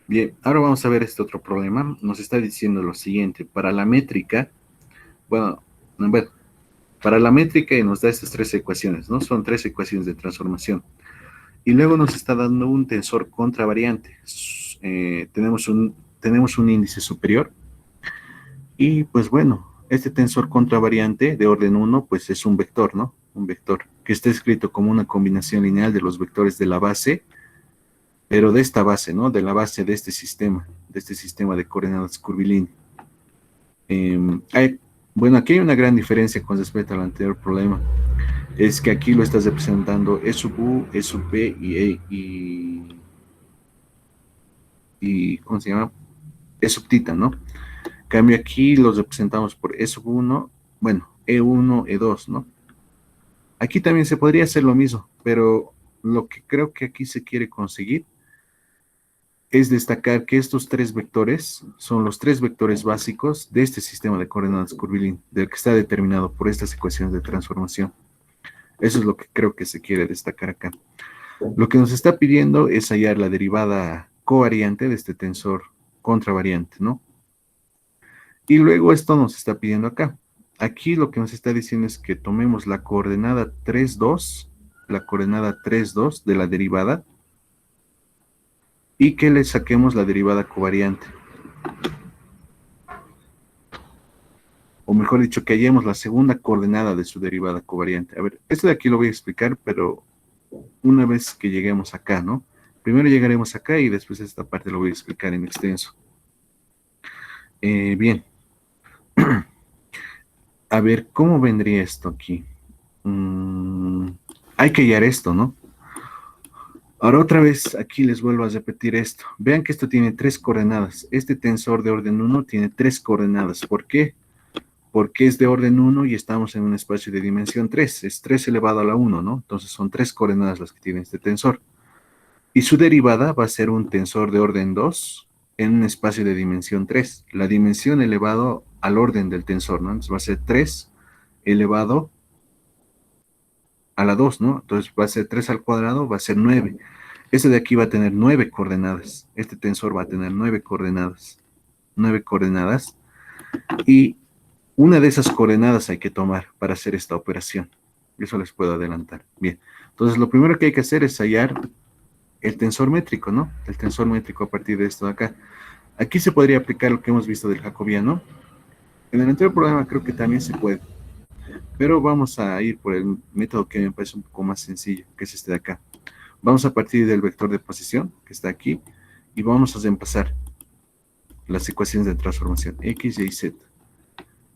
Bien, ahora vamos a ver este otro problema. Nos está diciendo lo siguiente. Para la métrica, bueno, bueno, para la métrica nos da estas tres ecuaciones, ¿no? Son tres ecuaciones de transformación. Y luego nos está dando un tensor contravariante. Tenemos un índice superior. Y pues bueno, este tensor contravariante de orden uno, pues es un vector, ¿no? Un vector que está escrito como una combinación lineal de los vectores de la base, pero de esta base, ¿no? De la base de este sistema de coordenadas curvilíneo. Hay, bueno, aquí hay una gran diferencia con respecto al anterior problema. Es que aquí lo estás representando E sub U, E sub B y ¿cómo se llama? E sub tita, ¿no? Cambio aquí los representamos por E sub 1, bueno, E1, E2, ¿no? Aquí también se podría hacer lo mismo, pero lo que creo que aquí se quiere conseguir es destacar que estos tres vectores son los tres vectores básicos de este sistema de coordenadas curvilíneo, del que está determinado por estas ecuaciones de transformación. Eso es lo que creo que se quiere destacar acá. Lo que nos está pidiendo es hallar la derivada covariante de este tensor contravariante, ¿no? Y luego esto nos está pidiendo acá. Aquí lo que nos está diciendo es que tomemos la coordenada 3, 2, la coordenada 3, 2 de la derivada y que le saquemos la derivada covariante. O mejor dicho, que hallemos la segunda coordenada de su derivada covariante. A ver, esto de aquí lo voy a explicar, pero una vez que lleguemos acá, ¿no? Primero llegaremos acá y después esta parte lo voy a explicar en extenso. Bien. A ver, ¿cómo vendría esto aquí? Hay que hallar esto, ¿no? Ahora otra vez aquí les vuelvo a repetir esto. Vean que esto tiene tres coordenadas. Este tensor de orden 1 tiene tres coordenadas. ¿Por qué? Porque es de orden 1 y estamos en un espacio de dimensión 3. Es 3 elevado a la 1, ¿no? Entonces son tres coordenadas las que tiene este tensor. Y su derivada va a ser un tensor de orden 2 en un espacio de dimensión 3. La dimensión elevado al orden del tensor, ¿no? Entonces va a ser 3 elevado a la 2, ¿no? Entonces va a ser 3 al cuadrado, va a ser 9. Este de aquí va a tener 9 coordenadas. Este tensor va a tener 9 coordenadas. 9 coordenadas. Y una de esas coordenadas hay que tomar para hacer esta operación. Eso les puedo adelantar. Bien. Entonces lo primero que hay que hacer es hallar el tensor métrico, ¿no? El tensor métrico a partir de esto de acá. Aquí se podría aplicar lo que hemos visto del jacobiano. En el anterior programa creo que también se puede. Pero vamos a ir por el método que me parece un poco más sencillo, que es este de acá. Vamos a partir del vector de posición, que está aquí, y vamos a reemplazar las ecuaciones de transformación, x, y, z.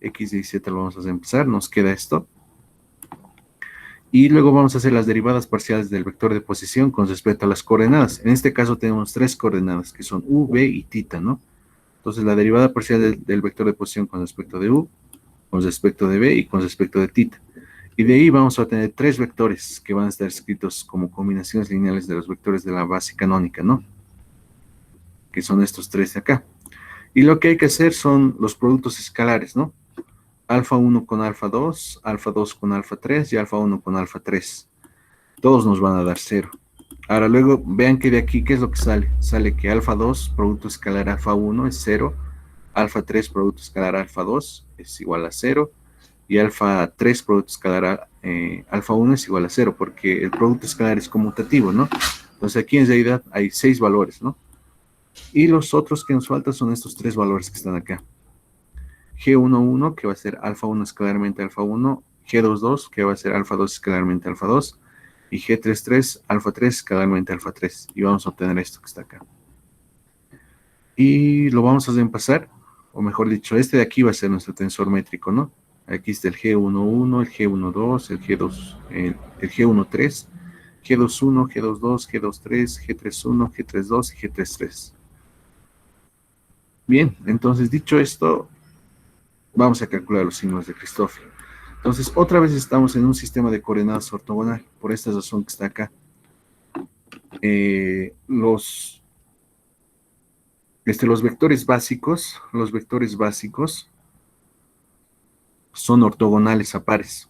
X, y, z lo vamos a reemplazar, nos queda esto. Y luego vamos a hacer las derivadas parciales del vector de posición con respecto a las coordenadas. En este caso tenemos tres coordenadas, que son u, b y tita, ¿no? Entonces la derivada parcial del vector de posición con respecto de u, con respecto de b y con respecto de tita. Y de ahí vamos a tener tres vectores que van a estar escritos como combinaciones lineales de los vectores de la base canónica, ¿no? Que son estos tres de acá. Y lo que hay que hacer son los productos escalares, ¿no? Alfa 1 con alfa 2, alfa 2 con alfa 3 y alfa 1 con alfa 3. Todos nos van a dar 0. Ahora luego vean que de aquí, ¿qué es lo que sale? Sale que alfa 2, producto escalar alfa 1 es 0, alfa 3, producto escalar alfa 2 es igual a 0, y alfa 3, producto escalar alfa 1 es igual a 0, porque el producto escalar es conmutativo, ¿no? Entonces aquí en realidad hay 6 valores, ¿no? Y los otros que nos faltan son estos tres valores que están acá. G11, que va a ser alfa 1 escalarmente alfa 1, G22, que va a ser alfa 2 escalarmente alfa 2, y G33, alfa 3 escalarmente alfa 3. Y vamos a obtener esto que está acá. Y lo vamos a reemplazar, o mejor dicho, este de aquí va a ser nuestro tensor métrico, ¿no? Aquí está el G11, el G12, el G2, el G13, G21, G22, G23, G31, G32 y G33. Bien, entonces dicho esto, vamos a calcular los signos de Christoffel. Entonces, otra vez estamos en un sistema de coordenadas ortogonal, por esta razón que está acá. Los vectores básicos son ortogonales a pares.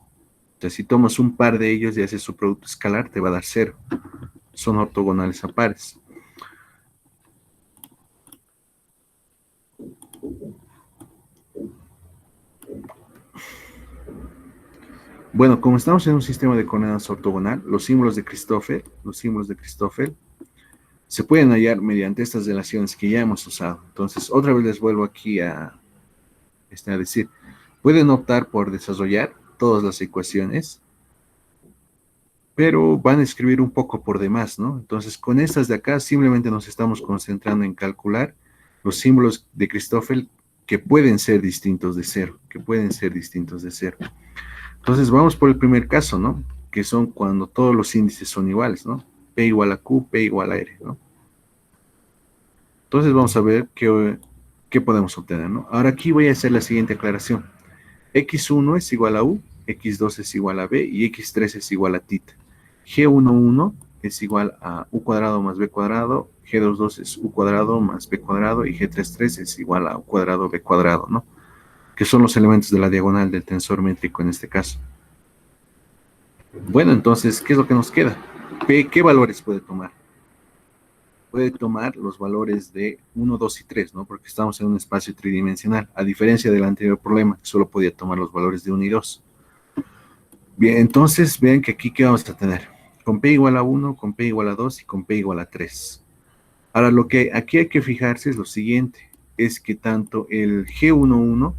Entonces, si tomas un par de ellos y haces su producto escalar, te va a dar 0. Son ortogonales a pares. Bueno, como estamos en un sistema de coordenadas ortogonal, los símbolos de Christoffel se pueden hallar mediante estas relaciones que ya hemos usado. Entonces, otra vez les vuelvo aquí a decir, pueden optar por desarrollar todas las ecuaciones, pero van a escribir un poco por demás, ¿no? Entonces, con estas de acá simplemente nos estamos concentrando en calcular los símbolos de Christoffel que pueden ser distintos de cero, que pueden ser distintos de cero. Entonces, vamos por el primer caso, ¿no? Que son cuando todos los índices son iguales, ¿no? P igual a Q, P igual a R, ¿no? Entonces, vamos a ver qué podemos obtener, ¿no? Ahora aquí voy a hacer la siguiente aclaración. X1 es igual a U, X2 es igual a B y X3 es igual a tita. G11 es igual a U cuadrado más B cuadrado, G22 es U cuadrado más B cuadrado y G33 es igual a U cuadrado B cuadrado, ¿no? Que son los elementos de la diagonal del tensor métrico en este caso. Bueno, entonces, ¿qué es lo que nos queda? P, ¿qué valores puede tomar? Puede tomar los valores de 1, 2 y 3, ¿no? Porque estamos en un espacio tridimensional, a diferencia del anterior problema, que solo podía tomar los valores de 1 y 2. Bien, entonces vean que aquí, ¿qué vamos a tener? Con P igual a 1, con P igual a 2 y con P igual a 3. Ahora, lo que aquí hay que fijarse es lo siguiente, es que tanto el G11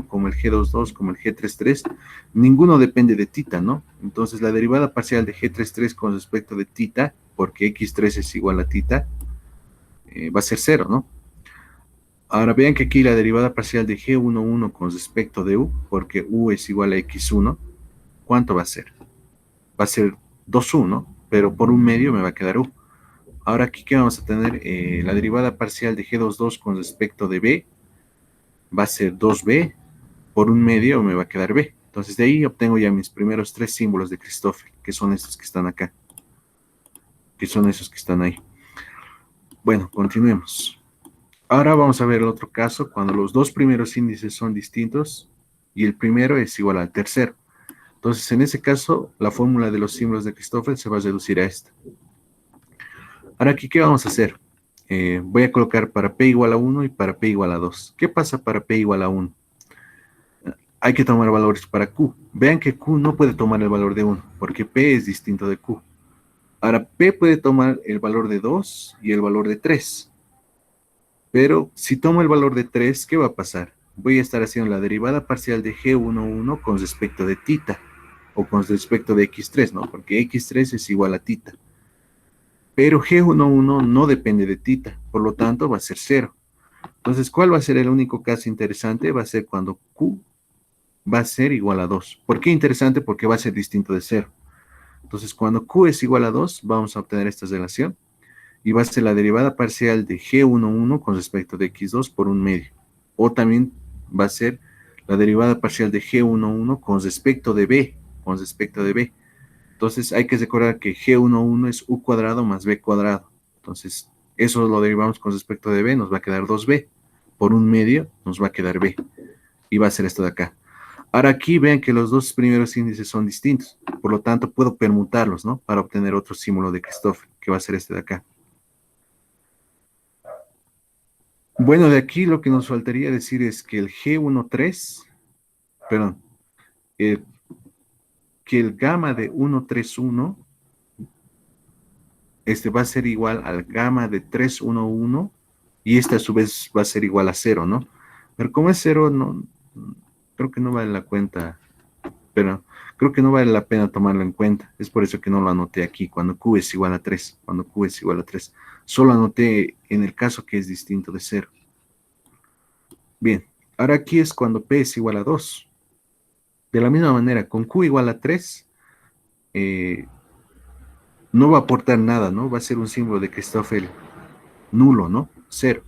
como el G22 como el G33, ninguno depende de tita, ¿no? Entonces, la derivada parcial de G33 con respecto de tita, porque X3 es igual a tita, va a ser 0, ¿no? Ahora vean que aquí la derivada parcial de G11 con respecto de U, porque U es igual a X1, ¿cuánto va a ser? Va a ser 2U, ¿no? Pero por un medio me va a quedar U. Ahora aquí, ¿qué vamos a tener? La derivada parcial de G22 con respecto de B va a ser 2B, por un medio me va a quedar B. Entonces de ahí obtengo ya mis primeros tres símbolos de Christoffel, que son estos que están acá, que son esos que están ahí. Bueno, continuemos. Ahora vamos a ver el otro caso, cuando los dos primeros índices son distintos y el primero es igual al tercero. Entonces, en ese caso, la fórmula de los símbolos de Christoffel se va a reducir a esta. Ahora aquí, ¿qué vamos a hacer? Voy a colocar para P igual a 1 y para P igual a 2. ¿Qué pasa para P igual a 1? Hay que tomar valores para Q. Vean que Q no puede tomar el valor de 1, porque P es distinto de Q. Ahora, P puede tomar el valor de 2 y el valor de 3. Pero si tomo el valor de 3, ¿qué va a pasar? Voy a estar haciendo la derivada parcial de G11 con respecto de tita, o con respecto de X3, ¿no? Porque X3 es igual a tita. Pero G11 no depende de tita, por lo tanto va a ser 0. Entonces, ¿cuál va a ser el único caso interesante? Va a ser cuando Q va a ser igual a 2. ¿Por qué interesante? Porque va a ser distinto de 0. Entonces, cuando Q es igual a 2, vamos a obtener esta relación. Y va a ser la derivada parcial de G11 con respecto de X2 por un medio. O también va a ser la derivada parcial de G11 con respecto de B. Con respecto de B. Entonces, hay que recordar que G11 es U cuadrado más B cuadrado. Entonces, eso lo derivamos con respecto de B, nos va a quedar 2B. Por un medio, nos va a quedar B. Y va a ser esto de acá. Ahora aquí vean que los dos primeros índices son distintos, por lo tanto puedo permutarlos, ¿no? Para obtener otro símbolo de Christoffel, que va a ser este de acá. Bueno, de aquí lo que nos faltaría decir es que el G13, perdón, que el gamma de 131, va a ser igual al gamma de 311, y este a su vez va a ser igual a 0, ¿no? Pero como es 0, no, creo que no vale la cuenta, pero creo que no vale la pena tomarlo en cuenta. Es por eso que no lo anoté aquí, cuando Q es igual a 3, cuando Q es igual a 3. Solo anoté en el caso que es distinto de 0. Bien, ahora aquí es cuando P es igual a 2. De la misma manera, con Q igual a 3, no va a aportar nada, ¿no? Va a ser un símbolo de Christoffel nulo, ¿no? 0.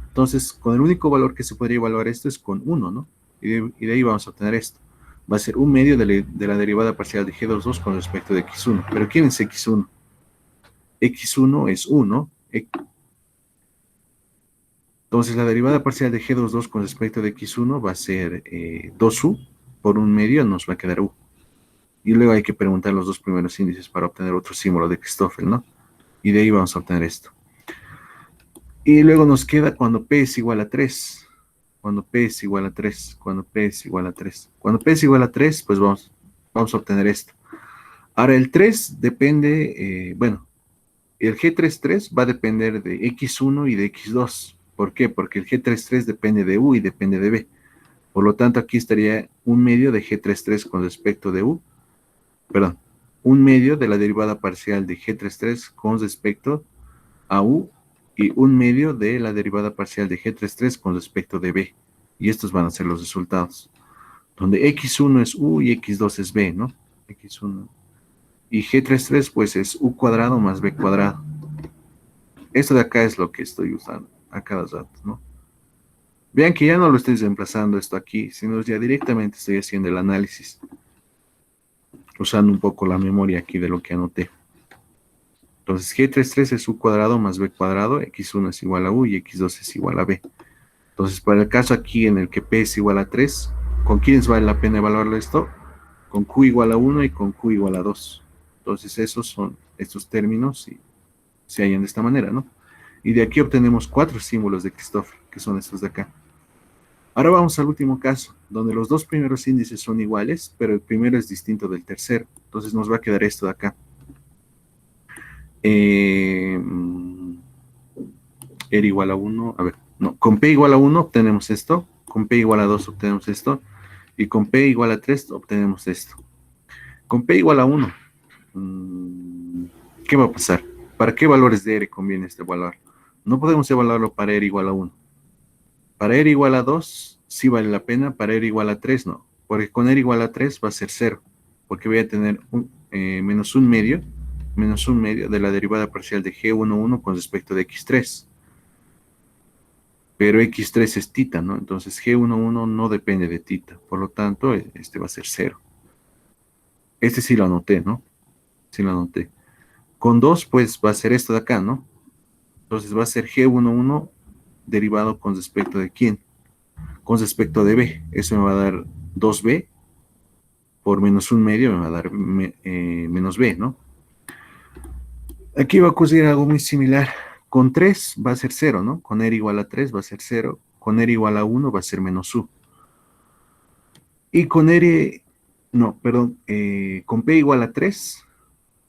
Entonces, con el único valor que se podría evaluar esto es con 1, ¿no? Y de ahí vamos a obtener esto. Va a ser un medio de la derivada parcial de G22 con respecto de X1. Pero ¿quién es X1? X1 es 1. Entonces, la derivada parcial de G22 con respecto de X1 va a ser 2U. Por un medio nos va a quedar U. Y luego hay que preguntar los dos primeros índices para obtener otro símbolo de Christoffel, ¿no? Y de ahí vamos a obtener esto. Y luego nos queda cuando P es igual a 3. Cuando P es igual a 3, cuando P es igual a 3. Cuando P es igual a 3, pues vamos a obtener esto. Ahora el 3 depende, bueno, el G33 va a depender de X1 y de X2. ¿Por qué? Porque el G33 depende de U y depende de B. Por lo tanto, aquí estaría un medio de G33 con respecto de U, perdón, un medio de la derivada parcial de G33 con respecto a U y un medio de la derivada parcial de G33 con respecto de B. Y estos van a ser los resultados. Donde X1 es U y X2 es B, ¿no? X1. Y G33 pues es U cuadrado más B cuadrado. Esto de acá es lo que estoy usando a cada rato, ¿no? Vean que ya no lo estoy reemplazando esto aquí, sino ya directamente estoy haciendo el análisis, usando un poco la memoria aquí de lo que anoté. Entonces, G33 es U cuadrado más B cuadrado, X1 es igual a U y X2 es igual a B. Entonces, para el caso aquí en el que P es igual a 3, ¿con quiénes vale la pena evaluarlo esto? Con Q igual a 1 y con Q igual a 2. Entonces, esos son estos términos y se hallan de esta manera, ¿no? Y de aquí obtenemos 4 símbolos de Christoffel, que son estos de acá. Ahora vamos al último caso, donde los dos primeros índices son iguales, pero el primero es distinto del tercero. Entonces nos va a quedar esto de acá. R igual a 1, a ver, no, con P igual a 1 obtenemos esto, con P igual a 2 obtenemos esto, y con P igual a 3 obtenemos esto. Con P igual a 1, ¿qué va a pasar? ¿Para qué valores de R conviene este evaluar? No podemos evaluarlo para R igual a 1. Para R igual a 2, sí vale la pena, para R igual a 3 no, porque con R igual a 3 va a ser 0, porque voy a tener menos un medio de la derivada parcial de G11 con respecto de X3. Pero X3 es tita, ¿no? Entonces G11 no depende de tita, por lo tanto, este va a ser 0. Este sí lo anoté, ¿no? Sí lo anoté. Con 2, pues va a ser esto de acá, ¿no? Entonces va a ser G11 derivado con respecto de quién? Con respecto de B. Eso me va a dar 2B por menos un medio, me va a dar menos B, ¿no? Aquí va a ocurrir algo muy similar. Con 3 va a ser 0, ¿no? Con R igual a 3 va a ser 0. Con R igual a 1 va a ser menos U. Y con R, no, perdón, con P igual a 3,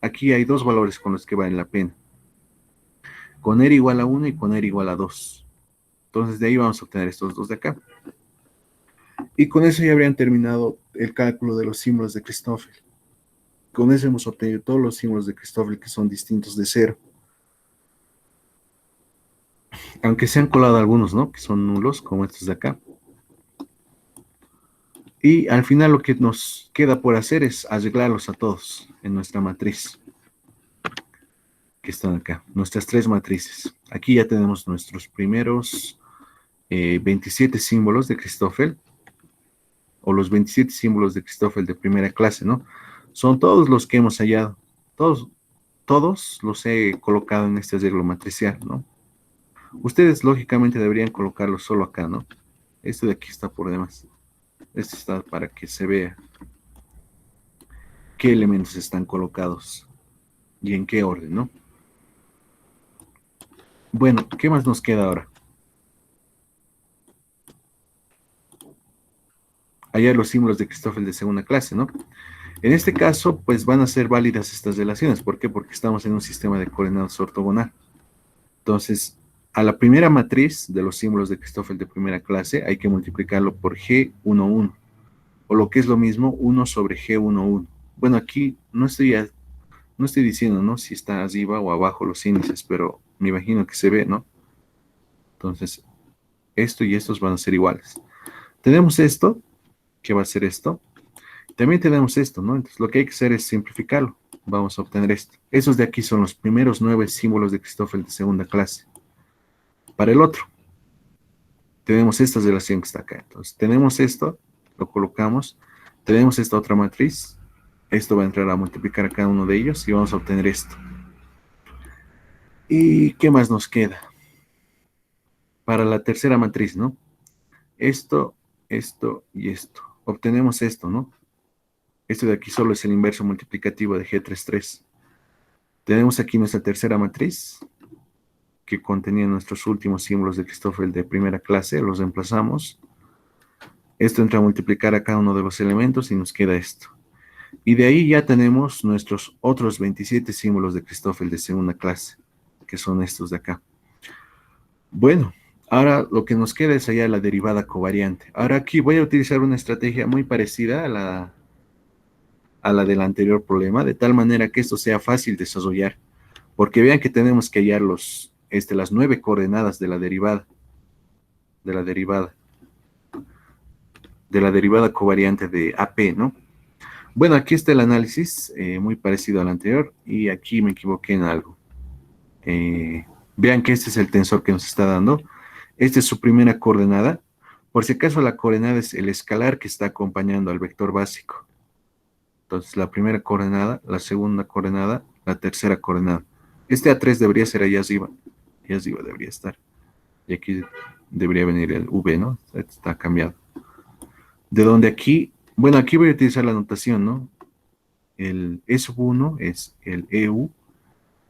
aquí hay dos valores con los que valen la pena. Con R igual a 1 y con R igual a 2. Entonces de ahí vamos a obtener estos dos de acá. Y con eso ya habrían terminado el cálculo de los símbolos de Christoffel. Con eso hemos obtenido todos los símbolos de Christoffel que son distintos de 0. Aunque se han colado algunos, ¿no? Que son nulos, como estos de acá. Y al final lo que nos queda por hacer es arreglarlos a todos en nuestra matriz. Que están acá, nuestras tres matrices. Aquí ya tenemos nuestros primeros 27 símbolos de Christoffel, o los 27 símbolos de Christoffel de primera clase, ¿no? Son todos los que hemos hallado, todos los he colocado en este arreglo matricial, ¿no? Ustedes lógicamente deberían colocarlos solo acá, ¿no? Este de aquí está por demás. Este está para que se vea qué elementos están colocados y en qué orden, ¿no? Bueno, ¿qué más nos queda ahora? Hallar los símbolos de Christoffel de segunda clase, ¿no? En este caso, pues van a ser válidas estas relaciones. ¿Por qué? Porque estamos en un sistema de coordenadas ortogonal. Entonces, a la primera matriz de los símbolos de Christoffel de primera clase hay que multiplicarlo por G11, o lo que es lo mismo, 1 sobre G11. Bueno, aquí no estoy diciendo, ¿no? Si está arriba o abajo los índices, pero me imagino que se ve, ¿no? Entonces, esto y estos van a ser iguales. Tenemos esto, que va a ser esto. También tenemos esto, ¿no? Entonces, lo que hay que hacer es simplificarlo. Vamos a obtener esto. Esos de aquí son los primeros 9 símbolos de Christoffel de segunda clase. Para el otro, tenemos esta relación que está acá. Entonces, tenemos esto, lo colocamos. Tenemos esta otra matriz. Esto va a entrar a multiplicar a cada uno de ellos y vamos a obtener esto. ¿Y qué más nos queda? Para la tercera matriz, ¿no? Esto, esto y esto. Obtenemos esto, ¿no? Esto de aquí solo es el inverso multiplicativo de G33. Tenemos aquí nuestra tercera matriz, que contenían nuestros últimos símbolos de Christoffel de primera clase, los reemplazamos. Esto entra a multiplicar a cada uno de los elementos y nos queda esto. Y de ahí ya tenemos nuestros otros 27 símbolos de Christoffel de segunda clase, que son estos de acá. Bueno, ahora lo que nos queda es allá la derivada covariante. Ahora aquí voy a utilizar una estrategia muy parecida a la del anterior problema, de tal manera que esto sea fácil de desarrollar. Porque vean que tenemos que hallar las 9 coordenadas de la derivada, de la derivada, de la derivada covariante de AP, ¿no? Bueno, aquí está el análisis, muy parecido al anterior, y aquí me equivoqué en algo. Vean que este es el tensor que nos está dando. Esta es su primera coordenada. Por si acaso la coordenada es el escalar que está acompañando al vector básico. Entonces la primera coordenada, la segunda coordenada, la tercera coordenada. Este A3 debería ser allá arriba. Allá arriba debería estar. Y aquí debería venir el V, ¿no? Está cambiado. De donde aquí, bueno, aquí voy a utilizar la notación, ¿no? El E1 es el EU,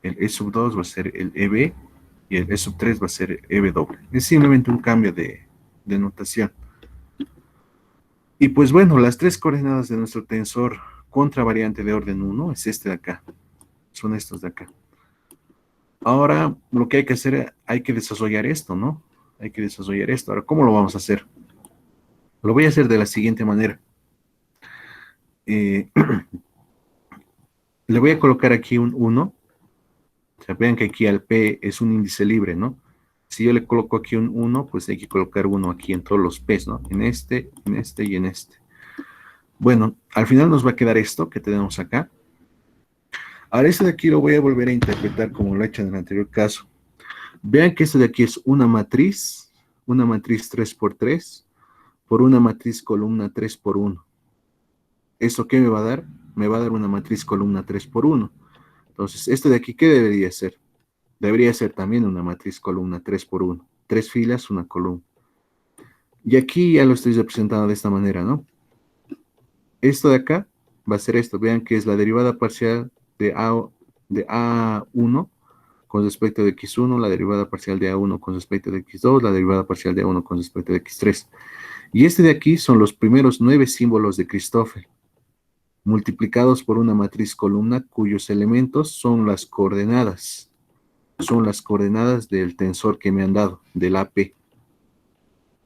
el E2 va a ser el EB y el E3 va a ser EB doble. Es simplemente un cambio de notación. Y pues bueno, las 3 coordenadas de nuestro tensor contravariante de orden 1 es este de acá. Son estos de acá. Ahora, lo que hay que hacer, hay que desarrollar esto, ¿no? Hay que desarrollar esto. Ahora, ¿cómo lo vamos a hacer? Lo voy a hacer de la siguiente manera. Le voy a colocar aquí un 1. O sea, vean que aquí al P es un índice libre, ¿no? Si yo le coloco aquí un 1, pues hay que colocar 1 aquí en todos los P's, ¿no? En este y en este. Bueno, al final nos va a quedar esto que tenemos acá. Ahora, este de aquí lo voy a volver a interpretar como lo he hecho en el anterior caso. Vean que este de aquí es una matriz 3 por 3, por una matriz columna 3 por 1. ¿Esto qué me va a dar? Me va a dar una matriz columna 3 por 1. Entonces, este de aquí, ¿qué debería ser? Debería ser también una matriz columna 3 por 1. 3 filas, una columna. Y aquí ya lo estoy representando de esta manera, ¿no? Esto de acá va a ser esto. Vean que es la derivada parcial de A1 con respecto de X1, la derivada parcial de A1 con respecto de X2, la derivada parcial de A1 con respecto de X3. Y este de aquí son los primeros 9 símbolos de Christoffel, multiplicados por una matriz columna cuyos elementos son las coordenadas. Son las coordenadas del tensor que me han dado, del AP.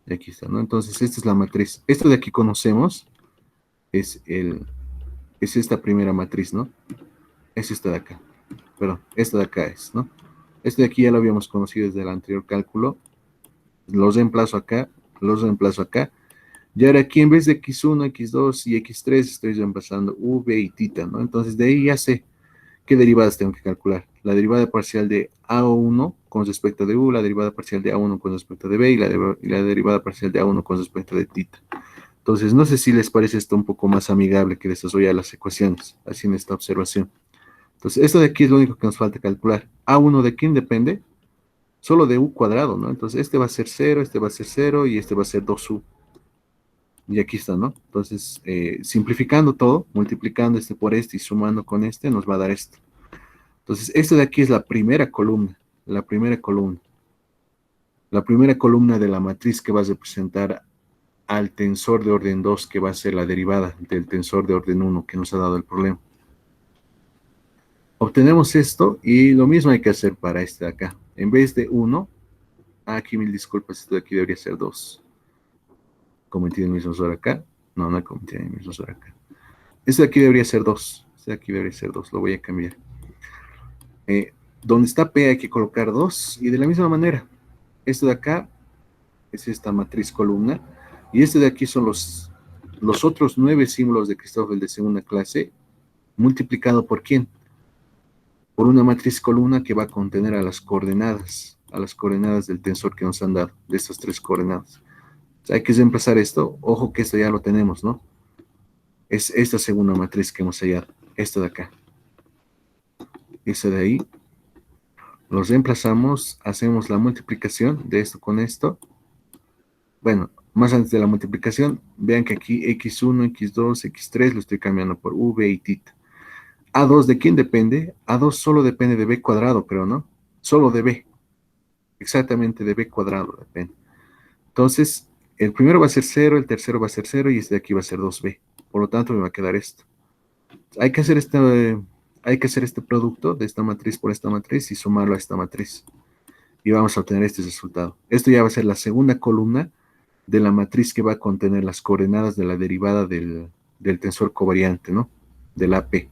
Y aquí está, ¿no? Entonces, esta es la matriz. Esto de aquí conocemos, es esta primera matriz, ¿no? Es esta de acá. Perdón, esta de acá es, ¿no? Este de aquí ya lo habíamos conocido desde el anterior cálculo. Los reemplazo acá, los reemplazo acá. Y ahora aquí en vez de X1, X2 y X3 estoy reemplazando V y θ, ¿no? Entonces de ahí ya sé qué derivadas tengo que calcular. La derivada parcial de A1 con respecto de U, la derivada parcial de A1 con respecto de B y la derivada parcial de A1 con respecto de θ. Entonces no sé si les parece esto un poco más amigable que desarrollar las ecuaciones, así en esta observación. Entonces esto de aquí es lo único que nos falta calcular. A1 de quién depende, solo de U cuadrado, ¿no? Entonces este va a ser 0, este va a ser 0 y este va a ser 2U. Y aquí está, ¿no? Entonces, simplificando todo, multiplicando este por este y sumando con este, nos va a dar esto. Entonces, esto de aquí es la primera columna, la primera columna. La primera columna de la matriz que va a representar al tensor de orden 2, que va a ser la derivada del tensor de orden 1 que nos ha dado el problema. Obtenemos esto y lo mismo hay que hacer para este de acá. En vez de 1, aquí mil disculpas, esto de aquí debería ser 2. Cometí el mismo error acá. No, no cometí el mismo error acá. Este de aquí debería ser 2. Este de aquí debería ser 2. Lo voy a cambiar. Donde está P hay que colocar 2. Y de la misma manera, esto de acá es esta matriz columna. Y este de aquí son los otros 9 símbolos de Christoffel de segunda clase, multiplicado por ¿quién? Por una matriz columna que va a contener a las coordenadas del tensor que nos han dado, de estas 3 coordenadas. O sea, hay que reemplazar esto. Ojo que esto ya lo tenemos, ¿no? Es esta segunda matriz que hemos hallado, esta de acá. Esta de ahí. Los reemplazamos, hacemos la multiplicación de esto con esto. Bueno, más antes de la multiplicación, vean que aquí X1, X2, X3 lo estoy cambiando por V y θ. A2 ¿de quién depende? A2 solo depende de B cuadrado, creo, ¿no? Solo de B. exactamente de b cuadrado depende. Entonces, el primero va a ser cero, el tercero va a ser cero y este de aquí va a ser 2b. Por lo tanto, me va a quedar esto. Hay que hacer este producto de esta matriz por esta matriz y sumarlo a esta matriz. Y vamos a obtener este resultado. Esto ya va a ser la segunda columna de la matriz que va a contener las coordenadas de la derivada del tensor covariante, ¿no? Del AP.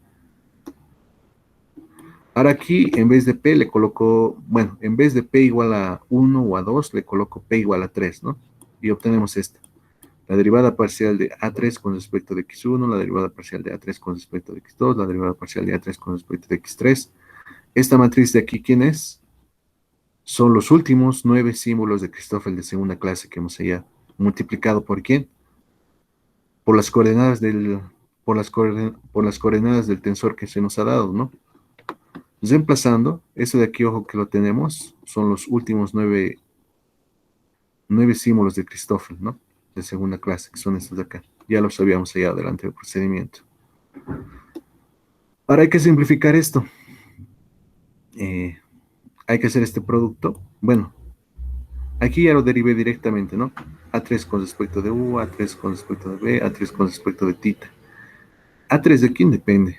Ahora aquí, en vez de P, le coloco, bueno, en vez de P igual a 1 o a 2, le coloco P igual a 3, ¿no? Y obtenemos esta. La derivada parcial de A3 con respecto de X1, la derivada parcial de A3 con respecto de X2, la derivada parcial de A3 con respecto de X3. Esta matriz de aquí, ¿quién es? Son los últimos 9 símbolos de Christoffel de segunda clase que hemos hallado. ¿Multiplicado por quién? Por las coordenadas del tensor que se nos ha dado, ¿no? Reemplazando, eso de aquí, ojo que lo tenemos, son los últimos 9 símbolos de Christoffel, ¿no? De segunda clase, que son estos de acá. Ya los habíamos hallado delante del procedimiento. Ahora hay que simplificar esto. Hay que hacer este producto. Bueno, aquí ya lo derivé directamente, ¿no? A3 con respecto de U, A3 con respecto de B, A3 con respecto de tita. ¿A3 de quién depende?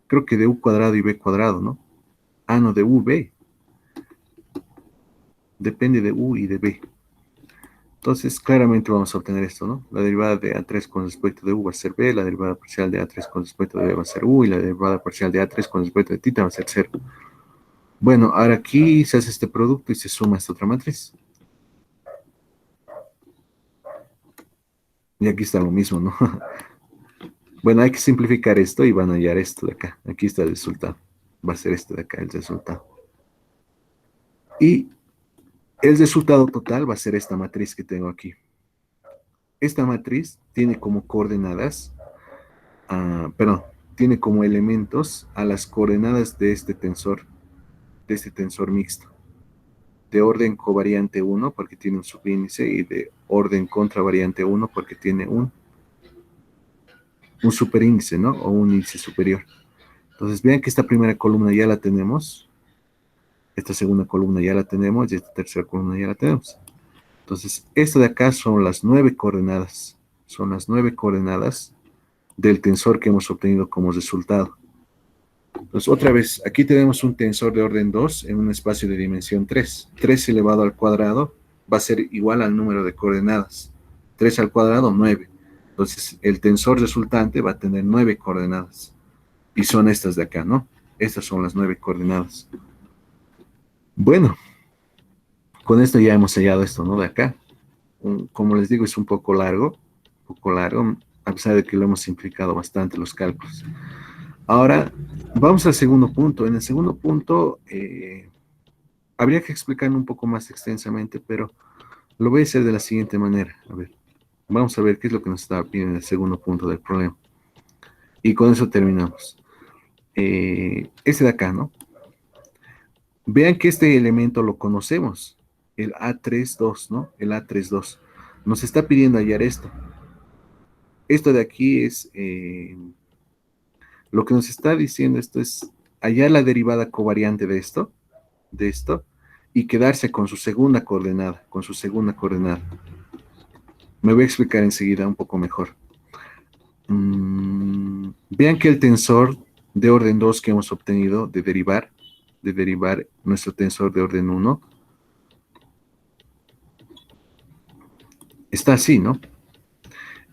Creo que de U cuadrado y B cuadrado, ¿no? Ah, no, de UB. Depende de U y de B. Entonces, claramente vamos a obtener esto, ¿no? La derivada de A3 con respecto de U va a ser B, la derivada parcial de A3 con respecto de B va a ser U, y la derivada parcial de A3 con respecto de tita va a ser 0. Bueno, ahora aquí se hace este producto y se suma esta otra matriz. Y aquí está lo mismo, ¿no? Bueno, hay que simplificar esto y van a hallar esto de acá. Aquí está el resultado. Va a ser este de acá el resultado. Y el resultado total va a ser esta matriz que tengo aquí. Esta matriz tiene como coordenadas, perdón, tiene como elementos a las coordenadas de este tensor mixto, de orden covariante 1 porque tiene un subíndice y de orden contravariante 1 porque tiene un superíndice, ¿no? O un índice superior. Entonces, vean que esta primera columna ya la tenemos, esta segunda columna ya la tenemos y esta tercera columna ya la tenemos. Entonces, esto de acá son las 9 coordenadas. Son las 9 coordenadas del tensor que hemos obtenido como resultado. Entonces, otra vez, aquí tenemos un tensor de orden 2 en un espacio de dimensión 3. 3 elevado al cuadrado va a ser igual al número de coordenadas. 3 al cuadrado, 9. Entonces, el tensor resultante va a tener 9 coordenadas. Y son estas de acá, ¿no? Estas son las 9 coordenadas. Bueno, con esto ya hemos hallado esto, ¿no? De acá. Como les digo, es un poco largo, a pesar de que lo hemos simplificado bastante los cálculos. Ahora, vamos al segundo punto. En el segundo punto, habría que explicarlo un poco más extensamente, pero lo voy a hacer de la siguiente manera. A ver, vamos a ver qué es lo que nos está pidiendo en el segundo punto del problema. Y con eso terminamos. Este de acá, ¿no? Vean que este elemento lo conocemos, el A32, ¿no? El A32. Nos está pidiendo hallar esto. Esto de aquí es, lo que nos está diciendo esto es hallar la derivada covariante de esto, y quedarse con su segunda coordenada, Me voy a explicar enseguida un poco mejor. Vean que el tensor de orden 2 que hemos obtenido de derivar nuestro tensor de orden 1, está así, ¿no?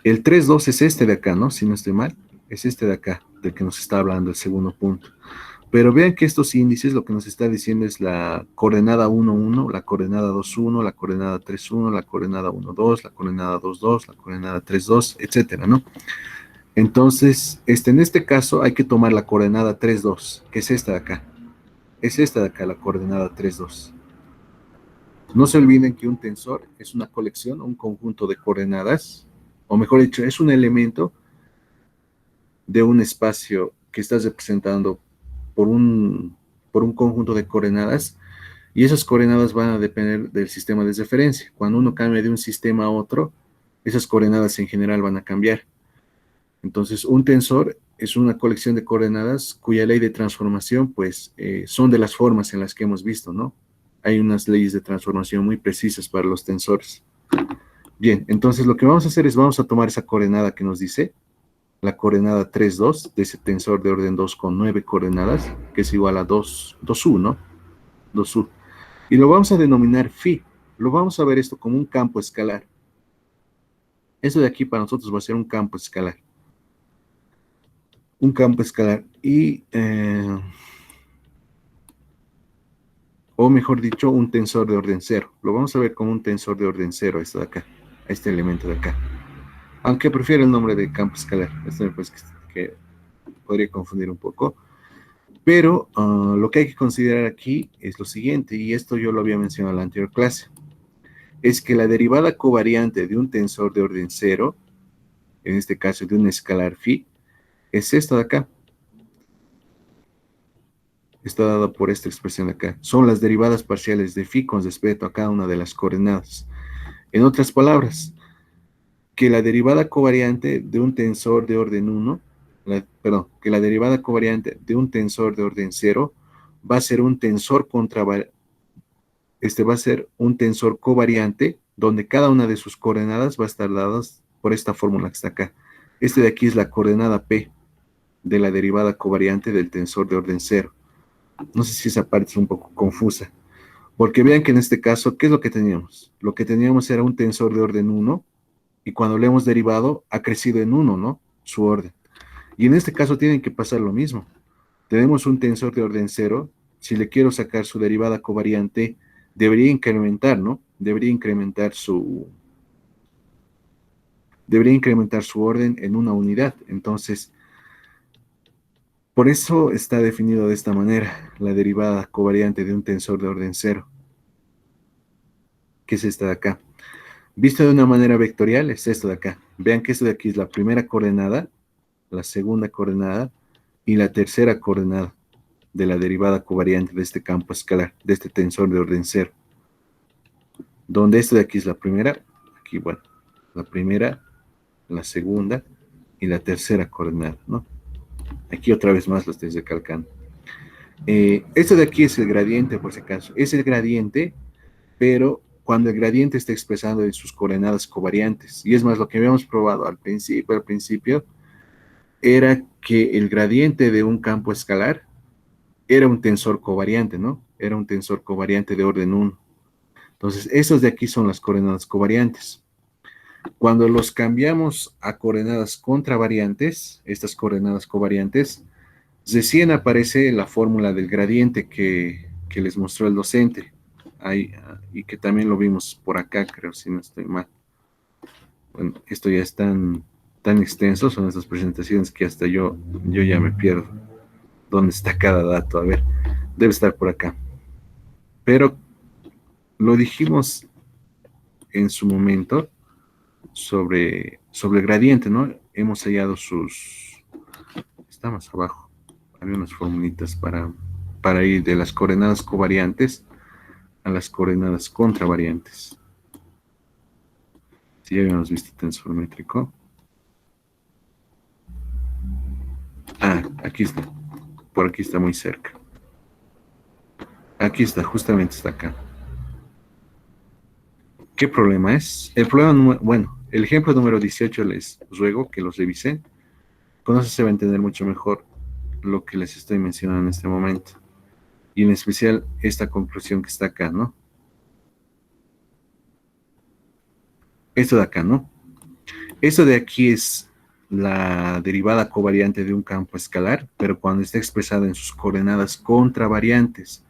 El 3,2 es este de acá, ¿no? Si no estoy mal, es este de acá, del que nos está hablando el segundo punto. Pero vean que estos índices lo que nos está diciendo es la coordenada 1,1, la coordenada 2,1, la coordenada 3,1, la coordenada 1,2, la coordenada 2,2, la coordenada 3,2, etcétera, ¿no? Entonces, en este caso hay que tomar la coordenada 3,2, que es esta de acá. Es esta de acá, la coordenada 3,2. No se olviden que un tensor es una colección, un conjunto de coordenadas, o mejor dicho, es un elemento de un espacio que estás representando por un conjunto de coordenadas, y esas coordenadas van a depender del sistema de referencia. Cuando uno cambia de un sistema a otro, esas coordenadas en general van a cambiar. Entonces, un tensor es una colección de coordenadas cuya ley de transformación, pues, son de las formas en las que hemos visto, ¿no? Hay unas leyes de transformación muy precisas para los tensores. Bien, entonces lo que vamos a hacer es vamos a tomar esa coordenada que nos dice, la coordenada 3, 2, de ese tensor de orden 2 con 9 coordenadas, que es igual a 2U, ¿no? 2U. Y lo vamos a denominar phi. Lo vamos a ver esto como un campo escalar. Eso de aquí para nosotros va a ser un campo escalar. Un campo escalar. O mejor dicho, un tensor de orden cero. Lo vamos a ver como un tensor de orden cero, esto de acá, este elemento de acá. Aunque prefiero el nombre de campo escalar. Esto me parece que podría confundir un poco. Pero lo que hay que considerar aquí es lo siguiente, y esto yo lo había mencionado en la anterior clase, es que la derivada covariante de un tensor de orden cero, en este caso de un escalar phi, es esto de acá. Está dado por esta expresión de acá. Son las derivadas parciales de phi con respecto a cada una de las coordenadas. En otras palabras, que la derivada covariante de un tensor de orden 1, que la derivada covariante de un tensor de orden 0 va a ser un tensor va a ser un tensor covariante donde cada una de sus coordenadas va a estar dadas por esta fórmula que está acá. Este de aquí es la coordenada P de la derivada covariante del tensor de orden 0. No sé si esa parte es un poco confusa, porque vean que en este caso, ¿qué es lo que teníamos? Lo que teníamos era un tensor de orden 1, y cuando le hemos derivado, ha crecido en 1, ¿no? Su orden. Y en este caso tienen que pasar lo mismo. Tenemos un tensor de orden 0, si le quiero sacar su derivada covariante, debería incrementar, ¿no? Debería incrementar su orden en una unidad. Entonces, por eso está definido de esta manera, la derivada covariante de un tensor de orden 0, que es esta de acá. Visto de una manera vectorial, es esto de acá. Vean que esto de aquí es la primera coordenada, la segunda coordenada y la tercera coordenada de la derivada covariante de este campo escalar, de este tensor de orden 0. Donde esto de aquí es la primera, aquí, bueno, la primera, la segunda y la tercera coordenada, ¿no? Aquí otra vez más lo estoy recalcando. Esto de aquí es el gradiente, por si acaso. Es el gradiente, pero cuando el gradiente está expresado en sus coordenadas covariantes. Y es más, lo que habíamos probado al principio, era que el gradiente de un campo escalar era un tensor covariante, ¿no? Era un tensor covariante de orden 1. Entonces, estos de aquí son las coordenadas covariantes. Cuando los cambiamos a coordenadas contravariantes, estas coordenadas covariantes, recién aparece la fórmula del gradiente que les mostró el docente. Ahí, y que también lo vimos por acá, creo, si no estoy mal. Bueno, esto ya es tan extenso, son estas presentaciones que hasta yo ya me pierdo. ¿Dónde está cada dato? A ver, debe estar por acá. Pero lo dijimos en su momento sobre el gradiente, ¿no? Hemos hallado está más abajo, había unas formulitas para ir de las coordenadas covariantes a las coordenadas contravariantes. Si ya habíamos visto tensor métrico. Aquí está. Por aquí está muy cerca. Aquí está, justamente está acá. ¿Qué problema es? El problema, bueno, el ejemplo número 18 les ruego que los revisen. Con eso se va a entender mucho mejor lo que les estoy mencionando en este momento. Y en especial esta conclusión que está acá, ¿no? Esto de acá, ¿no? Esto de aquí es la derivada covariante de un campo escalar, pero cuando está expresada en sus coordenadas contravariantes.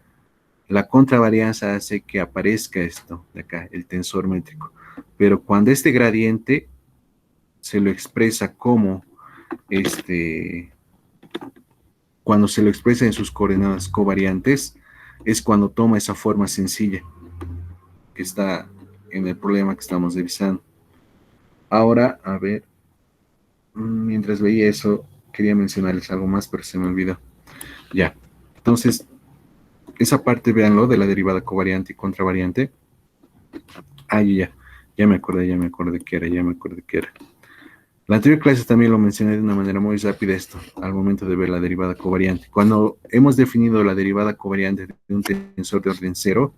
La contravarianza hace que aparezca esto de acá, el tensor métrico. Pero cuando este gradiente se lo expresa como cuando se lo expresa en sus coordenadas covariantes, es cuando toma esa forma sencilla que está en el problema que estamos revisando. Ahora, a ver, mientras veía eso, quería mencionarles algo más, pero se me olvidó. Ya, entonces, esa parte, véanlo, de la derivada covariante y contravariante. Ya me acordé que era. La anterior clase también lo mencioné de una manera muy rápida esto, al momento de ver la derivada covariante. Cuando hemos definido la derivada covariante de un tensor de orden 0,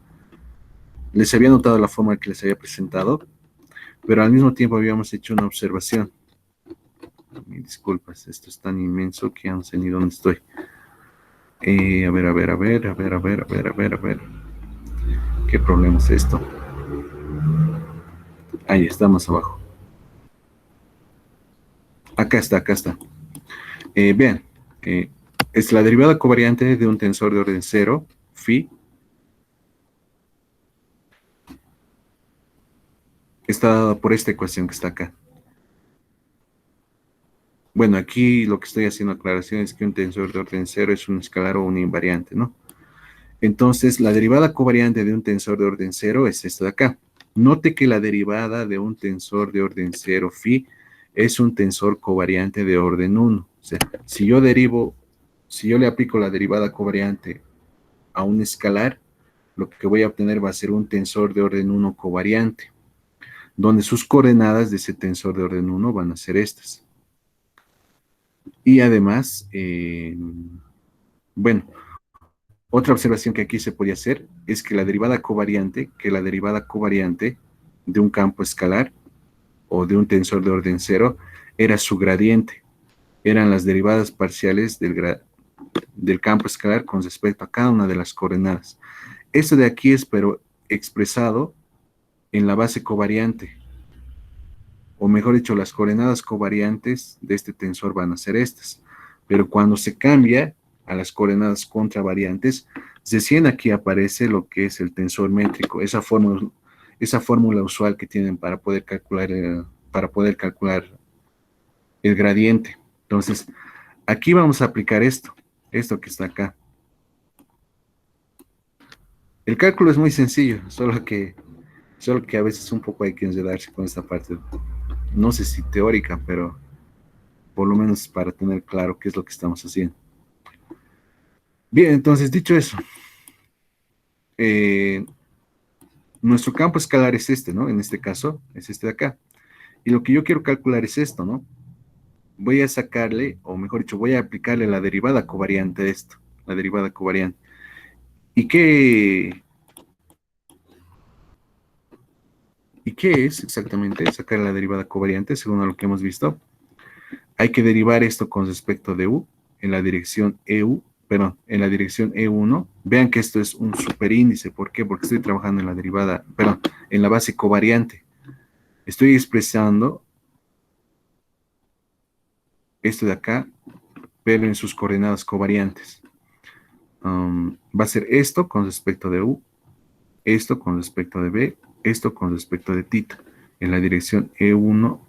les había notado la forma que les había presentado, pero al mismo tiempo habíamos hecho una observación. Mil disculpas, esto es tan inmenso que ya no sé ni dónde estoy. A ver, a ver, a ver, a ver, a ver, a ver, a ver, a ver. ¿Qué problema es esto? Ahí está, más abajo. Acá está, acá está. Vean, es la derivada covariante de un tensor de orden 0, phi, está dada por esta ecuación que está acá. Bueno, aquí lo que estoy haciendo aclaración es que un tensor de orden 0 es un escalar o un invariante, ¿no? Entonces, la derivada covariante de un tensor de orden 0 es esto de acá. Note que la derivada de un tensor de orden 0 phi es un tensor covariante de orden 1. O sea, si yo le aplico la derivada covariante a un escalar, lo que voy a obtener va a ser un tensor de orden 1 covariante, donde sus coordenadas de ese tensor de orden 1 van a ser estas. Y además, bueno, otra observación que aquí se podía hacer es que la derivada covariante de un campo escalar o de un tensor de orden 0 era su gradiente. Eran las derivadas parciales del campo escalar con respecto a cada una de las coordenadas. Esto de aquí es pero expresado en la base covariante, o mejor dicho, las coordenadas covariantes de este tensor van a ser estas. Pero cuando se cambia a las coordenadas contravariantes, recién aquí aparece lo que es el tensor métrico, esa fórmula usual que tienen para poder calcular el gradiente. Entonces, aquí vamos a aplicar esto que está acá. El cálculo es muy sencillo, solo que a veces un poco hay que enredarse con esta parte, no sé si teórica, pero por lo menos para tener claro qué es lo que estamos haciendo. Bien, entonces, dicho eso, eh, nuestro campo escalar es este, ¿no? En este caso, es este de acá. Y lo que yo quiero calcular es esto, ¿no? Voy a sacarle, o mejor dicho, voy a aplicarle la derivada covariante de esto, la derivada covariante. ¿Y qué es exactamente sacar la derivada covariante según lo que hemos visto? Hay que derivar esto con respecto de u en la dirección EU, perdón, en la dirección E1. Vean que esto es un superíndice. ¿Por qué? Porque estoy trabajando en la derivada, perdón, en la base covariante. Estoy expresando esto de acá, pero en sus coordenadas covariantes. Va a ser esto con respecto de U, esto con respecto de B, esto con respecto de tita, en la dirección E1,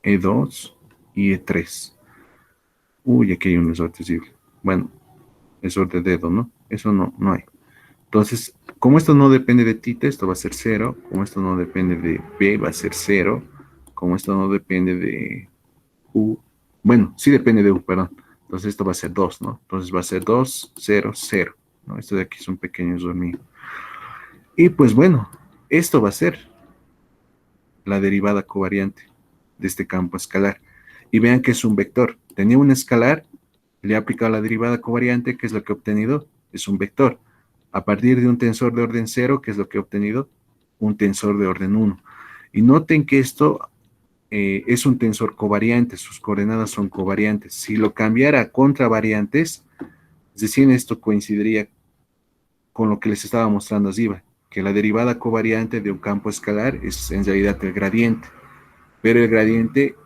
E2 y E3. Uy, aquí hay un error terrible. Bueno, error de dedo, ¿no? Eso no hay. Entonces, como esto no depende de tita, esto va a ser 0. Como esto no depende de B, va a ser 0. Como esto no depende de U, bueno, sí depende de U, perdón. Entonces esto va a ser 2, ¿no? Entonces va a ser 2, 0, 0. ¿No? Esto de aquí es un pequeño error mío. Y pues bueno, esto va a ser la derivada covariante de este campo escalar. Y vean que es un vector. Tenía un escalar, le he aplicado la derivada covariante, que es lo que he obtenido, es un vector. A partir de un tensor de orden 0, que es lo que he obtenido, un tensor de orden 1. Y noten que esto es un tensor covariante, sus coordenadas son covariantes. Si lo cambiara a contravariantes, recién esto coincidiría con lo que les estaba mostrando arriba, que la derivada covariante de un campo escalar es en realidad el gradiente, pero el gradiente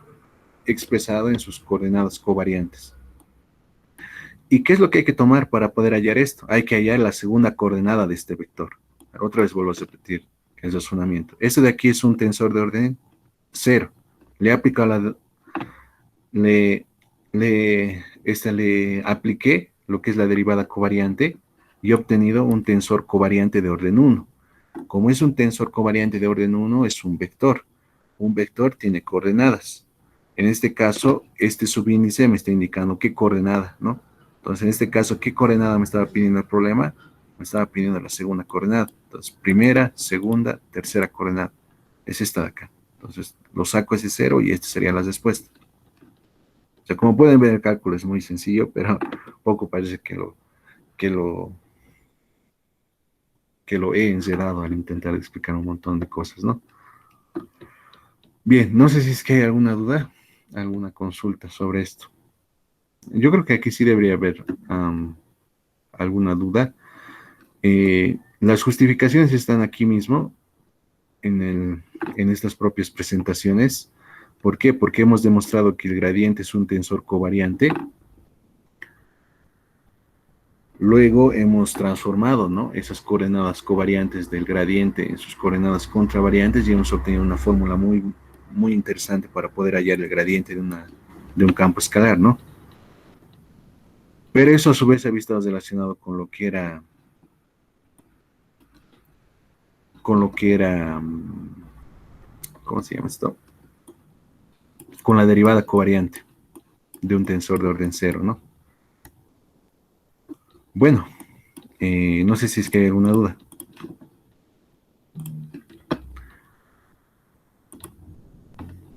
expresado en sus coordenadas covariantes. ¿Y qué es lo que hay que tomar para poder hallar esto? Hay que hallar la segunda coordenada de este vector. Otra vez vuelvo a repetir el razonamiento. Este de aquí es un tensor de orden 0. Le aplico le apliqué lo que es la derivada covariante y he obtenido un tensor covariante de orden 1. Como es un tensor covariante de orden 1, es un vector. Un vector tiene coordenadas. En este caso, este subíndice me está indicando qué coordenada, ¿no? Entonces, en este caso, ¿qué coordenada me estaba pidiendo el problema? Me estaba pidiendo la segunda coordenada. Entonces, primera, segunda, tercera coordenada. Es esta de acá. Entonces, lo saco ese 0 y esta sería la respuesta. O sea, como pueden ver, el cálculo es muy sencillo, pero poco parece que lo que lo he enredado al intentar explicar un montón de cosas, ¿no? Bien, no sé si es que hay alguna duda, alguna consulta sobre esto. Yo creo que aquí sí debería haber alguna duda. Las justificaciones están aquí mismo en estas propias presentaciones. ¿Por qué? Porque hemos demostrado que el gradiente es un tensor covariante. Luego hemos transformado, ¿no?, esas coordenadas covariantes del gradiente en sus coordenadas contravariantes y hemos obtenido una fórmula muy, muy interesante para poder hallar el gradiente de un campo escalar, ¿no? Pero eso a su vez se ha visto relacionado con lo que era, ¿cómo se llama esto? Con la derivada covariante de un tensor de orden cero, ¿no? Bueno, no sé si es que hay alguna duda.